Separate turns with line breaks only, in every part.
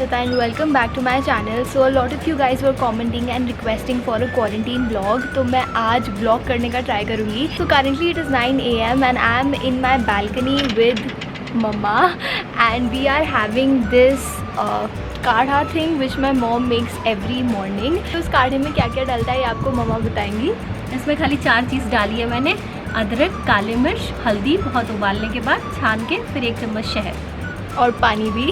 Ashita and welcome back to my channel. So a lot of you guys were commenting and requesting for a quarantine vlog. तो मैं आज vlog करने का try करूँगी. So currently it is 9 AM and I am in my balcony with Mama and we are having this काढ़ा thing which my mom makes every morning. तो उस काढ़े में क्या क्या डलता है ये आपको मम्मा बताएंगी.
इसमें खाली 4 चीज़ डाली है मैंने. अदरक, काली मिर्च, हल्दी, बहुत उबालने के बाद छान के, फिर 1 चम्मच शहद
और पानी भी.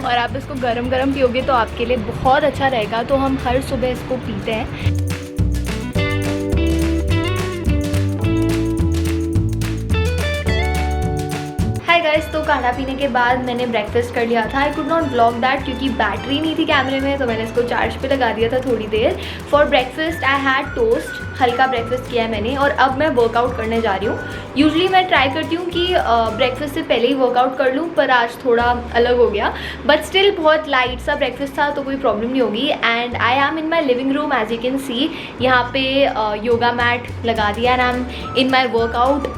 और आप इसको गरम गरम पियोगे तो आपके लिए बहुत अच्छा रहेगा. तो हम हर सुबह इसको पीते हैं. हाय गाइस, तो खाना पीने के बाद मैंने ब्रेकफास्ट कर लिया था. I could not vlog that क्योंकि बैटरी नहीं थी कैमरे में, तो मैंने इसको चार्ज पे लगा दिया था थोड़ी देर. For breakfast I had toast. हल्का ब्रेकफास्ट किया है मैंने और अब मैं वर्कआउट करने जा रही हूँ. यूजुअली मैं ट्राई करती हूँ कि ब्रेकफास्ट से पहले ही वर्कआउट कर लूँ, पर आज थोड़ा अलग हो गया. बट स्टिल बहुत लाइट सा ब्रेकफास्ट था तो कोई प्रॉब्लम नहीं होगी. And I am in my living room. As you can see यहाँ पे योगा मैट लगा दिया and I am in my workout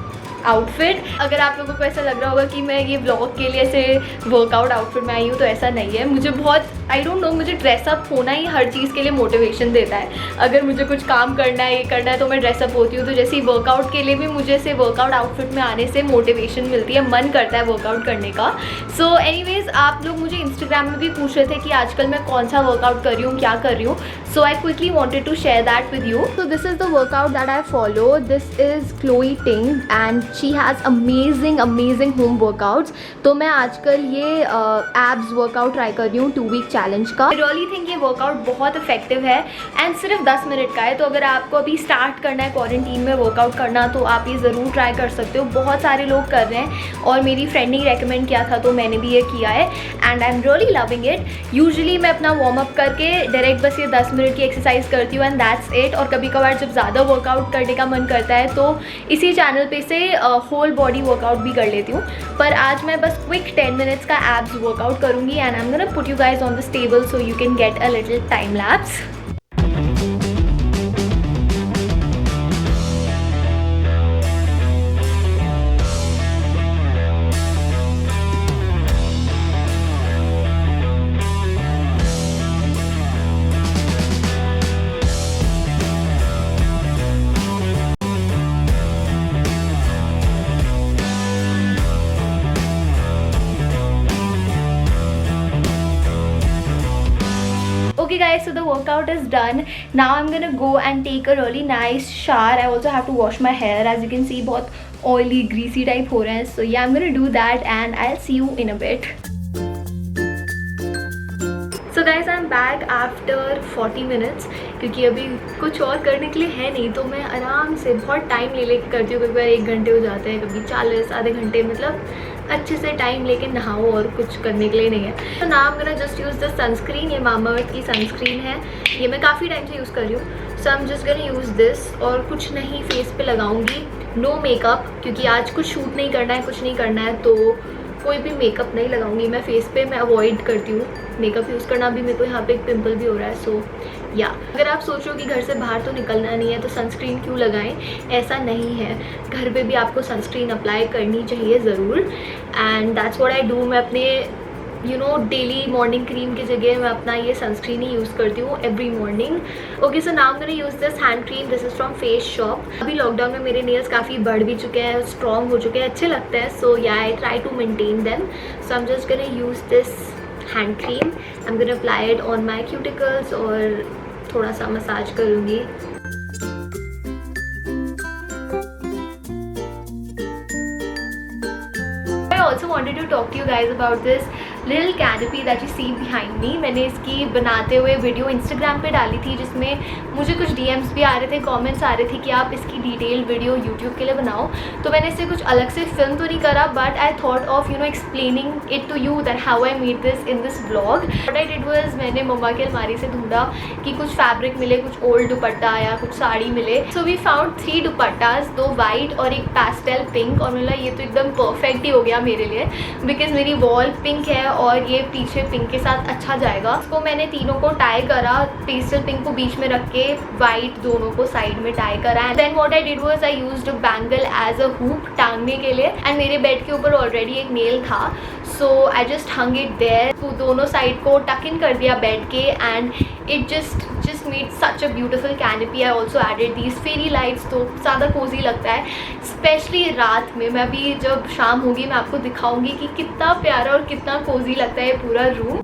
outfit. अगर आप लोगों को ऐसा लग रहा होगा कि मैं ये व्लॉग के लिए ऐसे वर्कआउट आउटफिट में आई हूँ, तो ऐसा नहीं है. मुझे बहुत आई डोंट नो, मुझे ड्रेसअप होना ही हर चीज़ के लिए मोटिवेशन देता है. अगर मुझे कुछ काम करना है, ये करना है, तो मैं ड्रेसअप होती हूँ. तो जैसे ही वर्कआउट के लिए भी मुझे ऐसे वर्कआउट आउटफिट में आने से मोटिवेशन मिलती है, मन करता है वर्कआउट करने का. सो एनीवेज, आप लोग मुझे इंस्टाग्राम में भी पूछ रहे थे कि आजकल मैं कौन सा वर्कआउट कर रही हूँ, क्या कर रही हूँ. So I quickly wanted to share that with you. So this is the workout that I follow. This is Chloe Ting and she has amazing home workouts. तो मैं आजकल ये एब्स वर्कआउट ट्राई कर रही हूँ 2 वीक चैलेंज का. I really think ये workout बहुत इफेक्टिव है एंड सिर्फ 10 मिनट का है. तो अगर आपको अभी स्टार्ट करना है क्वारंटीन में वर्कआउट करना, तो आप ये ज़रूर ट्राई कर सकते हो. बहुत सारे लोग कर रहे हैं और मेरी फ्रेंड ने रेकमेंड किया था तो मैंने भी ये किया है and I am really loving it. Usually मैं अपना वार्म अप करके डायरेक्ट बस ये 10 मिनट की एक्सरसाइज करती हूँ एंड दैट्स इट. और कभी कभार जब ज़्यादा वर्कआउट करने का मन करता है तो इसी चैनल पे से होल बॉडी वर्कआउट भी कर लेती हूँ. पर आज मैं बस क्विक 10 मिनट्स का एब्स वर्कआउट करूँगी and I am gonna put you guys on this table so you can get a little time lapse. Okay guys, so the workout is done. Now I'm gonna go and take a really nice shower. I also have to wash my hair. As you can see, बहुत oily, greasy type हो रहे हैं. So yeah, I'm gonna do that and I'll see you in a bit. So guys, I'm back after 40 minutes. क्योंकि अभी कुछ और करने के लिए है नहीं, तो मैं आराम से बहुत टाइम ले लेके करती हूँ. कभी बार 1 घंटे हो जाते हैं, कभी 40 आधे घंटे. मतलब अच्छे से टाइम लेके नहाओ और कुछ करने के लिए नहीं है. तो ना I'm gonna just use the sunscreen. ये मामाअर्थ की सनस्क्रीन है. ये मैं काफ़ी टाइम से यूज़ कर रही हूँ. So I'm just gonna use this. और कुछ नहीं फेस पे लगाऊंगी. नो मेकअप, क्योंकि आज कुछ शूट नहीं करना है, कुछ नहीं करना है, तो कोई भी मेकअप नहीं लगाऊंगी मैं फेस पे. मैं अवॉइड करती हूँ मेकअप यूज़ करना. भी मेरे को यहाँ पे एक पिंपल भी हो रहा है. सो या अगर आप सोचो कि घर से बाहर तो निकलना नहीं है तो सनस्क्रीन क्यों लगाएं, ऐसा नहीं है. घर पे भी आपको सनस्क्रीन अप्लाई करनी चाहिए ज़रूर. And that's what I do. मैं अपने डेली मॉर्निंग क्रीम की जगह मैं अपना ये सनस्क्रीन ही यूज़ करती हूँ every morning. Okay, so now I am gonna use this hand cream. This is from face shop. अभी लॉकडाउन में मेरे नेल्स काफ़ी बढ़ भी चुके हैं, स्ट्रॉन्ग हो चुके हैं, अच्छे लगते हैं. So yeah I try to maintain them. So I am just gonna use this hand cream. I am gonna apply it on my cuticles और थोड़ा सा मसाज करूँगी. I also wanted to talk to you guys about this little canopy that you see behind me. मैंने इसकी बनाते हुए video Instagram पे डाली थी, जिसमें मुझे कुछ DMs भी आ रहे थे, कमेंट्स आ रहे थे कि आप इसकी डिटेल वीडियो यूट्यूब के लिए बनाओ. तो मैंने इसे कुछ अलग से फिल्म तो नहीं करा, but I thought of explaining it to you that how I made this in this blog. What I did was, मैंने मम्मा की अलमारी से ढूंढा कि कुछ फैब्रिक मिले, कुछ ओल्ड दुपट्टा या कुछ साड़ी मिले. So we found 3 dupattas, 2 white और एक पैस्टेल पिंक. और मतलब ये तो एकदम परफेक्ट ही हो गया मेरे लिए, बिकॉज मेरी वॉल पिंक है और ये पीछे पिंक के साथ अच्छा जाएगा। इसको मैंने तीनों को टाई करा, पेस्टल पिंक को बीच में रख के वाइट दोनों को साइड में टाई करा। And then what I did was I used a bangle as a hook टांगने के लिए। एंड मेरे बेड के ऊपर ऑलरेडी एक नेल था, so I just hung it there. तो दोनों साइड को टक इन कर दिया बेड के and it just made such a beautiful canopy. I also added these fairy lights, तो ज़्यादा कोजी लगता है स्पेशली रात में। मैं अभी जब शाम होगी मैं आपको दिखाऊंगी कि कितना प्यारा और कितना कोजी लगता है पूरा रूम।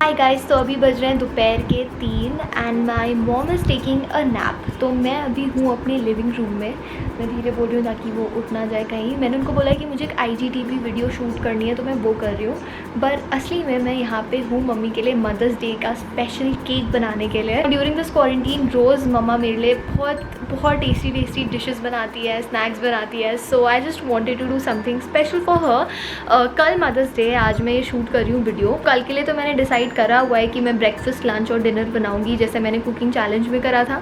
हाय गाइस, तो अभी बज रहे हैं दोपहर के 3 and my mom is taking a nap. तो मैं अभी हूँ अपने लिविंग रूम में। मैं धीरे बोल रही हूँ ताकि वो उठ ना जाए कहीं। मैंने उनको बोला कि मुझे एक IGTV वीडियो शूट करनी है, तो मैं वो कर रही हूँ। बट असली में मैं यहाँ पे हूँ मम्मी के लिए मदर्स डे का स्पेशल केक बनाने के लिए। ड्यूरिंग दिस क्वारंटीन रोज़ मम्मा मेरे लिए बहुत टेस्टी डिशेस बनाती है, स्नैक्स बनाती है। So I just wanted to do something special for her. कल मदर्स डे, आज मैं ये शूट कर रही हूँ वीडियो। कल के लिए तो मैंने डिसाइड करा हुआ है कि मैं ब्रेकफास्ट, लंच और डिनर बनाऊंगी, जैसे मैंने कुकिंग चैलेंज में करा था।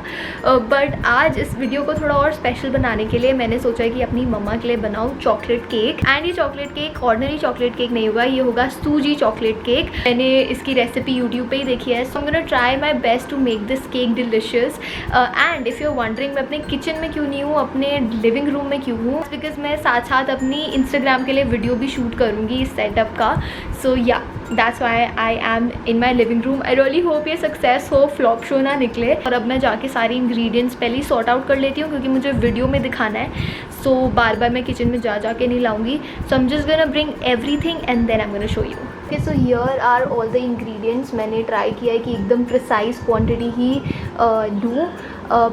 बट आज इस वीडियो को थोड़ा और स्पेशल बनाने के लिए मैंने सोचा है कि अपनी मम्मा के लिए बनाऊं चॉकलेट केक। एंड ये chocolate cake ordinary chocolate cake नहीं होगा, ये होगा सूजी चॉकलेट केक। मैंने इसकी रेसिपी यूट्यूब पे ही देखी है, so I am gonna try my best to make this cake delicious. And if you are wondering मैं अपने किचन में क्यों नहीं हूँ, अपने लिविंग रूम में क्यों हूँ, बिकॉज मैं साथ साथ अपनी इंस्टाग्राम के लिए वीडियो भी शूट करूँगी इस सेटअप का। सो या that's why I am in my living room. I really hope ये सक्सेस हो, फ्लॉप शो ना निकले। और अब मैं जाके सारी इंग्रेडिएंट्स पहले ही सॉर्ट आउट कर लेती हूँ क्योंकि मुझे वीडियो में दिखाना है। सो बार बार मैं किचन में जाके नहीं लाऊंगी। So I am just gonna bring everything and then I am gonna show you. Okay, so here are all the ingredients. मैंने ट्राई किया है कि एकदम प्रिसाइज क्वांटिटी ही दूँ,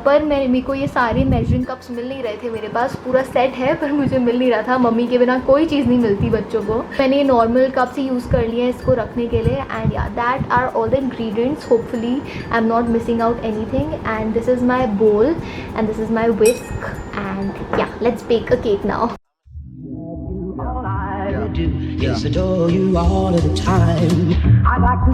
पर मेरे को ये सारे मेजरिंग कप्स मिल नहीं रहे थे। मेरे पास पूरा सेट है पर मुझे मिल नहीं रहा था। मम्मी के बिना कोई चीज़ नहीं मिलती बच्चों को। मैंने ये नॉर्मल कप्स ही यूज़ कर लिए हैं इसको रखने के लिए। एंड या that are all the ingredients. Hopefully I am not missing out anything. And this is my bowl and this is my whisk and yeah, let's bake a cake now.
Yes, adore you all of the time. I like to.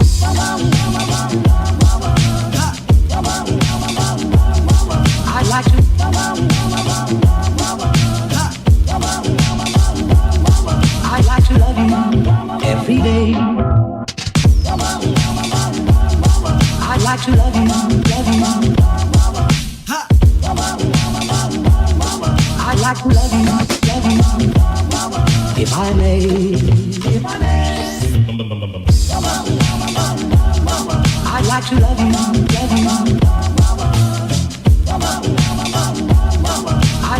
I like to. I like to love you every day. I like to love you, love you. I like to love you, love you. If I may, I like to love you, love you.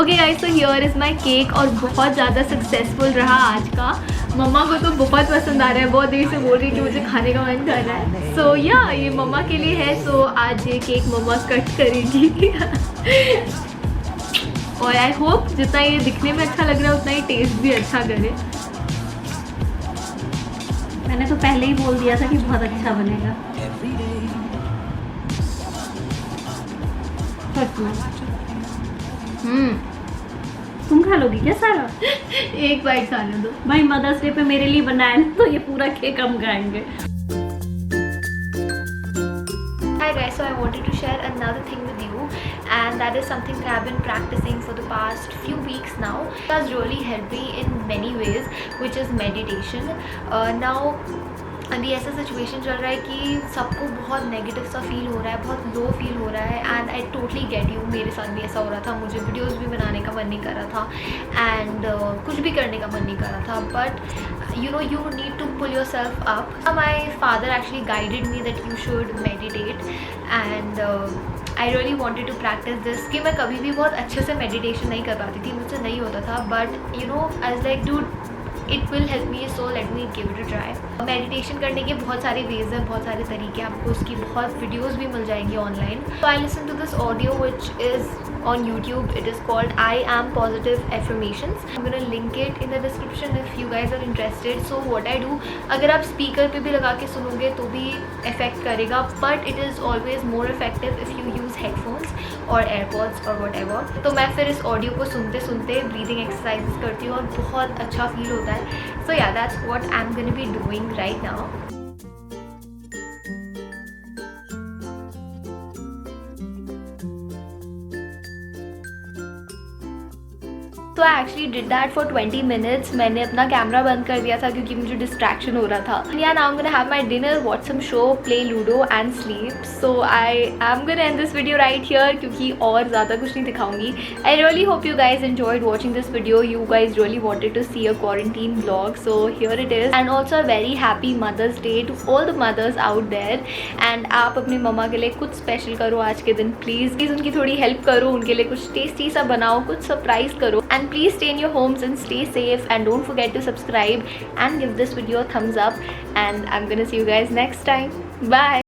Okay guys, तो here is my cake और बहुत ज़्यादा successful रहा आज का। मम्मा को तो बहुत पसंद आ रहा है, बहुत देर से बोल रही कि मुझे खाने का मन कर रहा है। सो या ये मम्मा के लिए है। सो आज ये केक मम्मा कट करेगी और आई होप जितना ये दिखने में अच्छा लग रहा है उतना ही टेस्ट भी अच्छा करे।
मैंने तो पहले ही बोल दिया था कि बहुत अच्छा बनेगा। तुम खा लोगी क्या सारा?
एक बाइट खाने दो
भाई, मदर्स डे पे मेरे लिए बनाया ना, तो ये पूरा केक हम खाएंगे।
Hi guys, so I wanted to share another thing with you, and that is something that I've been practicing for the past few weeks now. It has really helped me in many ways, which is meditation. Now अभी ऐसा situation चल रहा है कि सबको बहुत negative सा feel हो रहा है, बहुत लो फील हो रहा है। And I totally get you, मेरे साथ भी ऐसा हो रहा था। मुझे वीडियोस भी बनाने का मन नहीं कर रहा था एंड कुछ भी करने का मन नहीं कर रहा था। But you know, you need to pull yourself up. My father actually guided me that you should meditate and I really wanted to practise this. कि मैं कभी भी बहुत अच्छे से मेडिटेशन नहीं कर पाती थी, मुझसे नहीं होता था। But you no, I was like dude, it will help me, so let me give it a try. Meditation करने के बहुत सारे वेज हैं, बहुत सारे तरीके, आपको उसकी बहुत वीडियोस भी मिल जाएंगी online. So I listen to this audio which is on YouTube. It is called I Am Positive Affirmations. I'm gonna link it in the description if you guys are interested. So what I do, अगर आप speaker पे भी लगा के सुनोगे तो भी effect करेगा, but it is always more effective if you use headphones or AirPods or whatever. तो मैं फिर इस ऑडियो को सुनते सुनते ब्रीदिंग एक्सरसाइजेस करती हूँ और बहुत अच्छा फील होता है. So yeah, that's what I'm gonna be doing right now. तो I actually did that for 20 minutes. मैंने अपना कैमरा बंद कर दिया था क्योंकि मुझे डिस्ट्रैक्शन हो रहा था. Yeah now I am gonna have my dinner, watch some show, play ludo and sleep. So I am gonna end this video right here क्योंकि और ज़्यादा कुछ नहीं दिखाऊंगी. I really hope you guys enjoyed watching this video. You guys really wanted to see a quarantine vlog, so here it is. And also a very happy mother's day to all the mothers out there. And आप अपनी मम्मा के लिए कुछ special करो आज के दिन. Please उनकी थोड़ी हेल्प करो, उनके लिए कुछ टेस्टी सा बनाओ, कुछ सरप्राइज करो. And please stay in your homes and stay safe, and don't forget to subscribe and give this video a thumbs up, and I'm gonna see you guys next time. Bye.